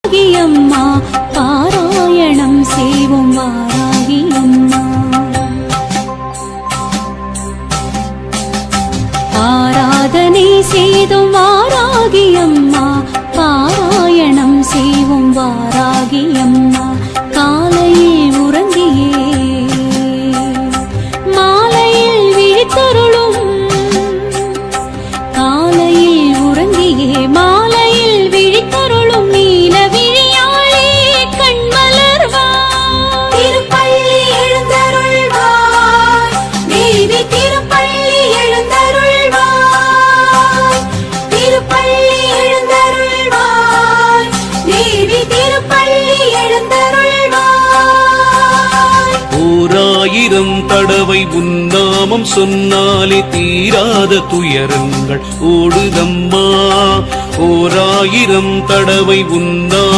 அம்மா பாராயணம் செய்வோம் வாராகி அம்மா. ஆராதனை செய்தும் வாராகி அம்மா பாராயணம் செய்வோம் வாராகி அம்மா. காலையில் உறங்கியே மாலையில் விழித்தருளும், காலையில் உறங்கியே மாலையில் விழித்தருளும் நீல விழியாளே கண்மலர்வாய். திருப்பள்ளி எழுந்தருள்வாய் தேவி, திருப்பள்ளி எழுந்தருள்வாய், திருப்பள்ளி எழுந்தருள்வாய் தேவி, திருப்பள்ளி எழுந்தருள்வாய். ஓராயிரம் தடவை உன்னாமம் சொன்னாலே தீராத துயரங்கள் ஓடுதம்மா. ஓராயிரம் தடவை உன்னா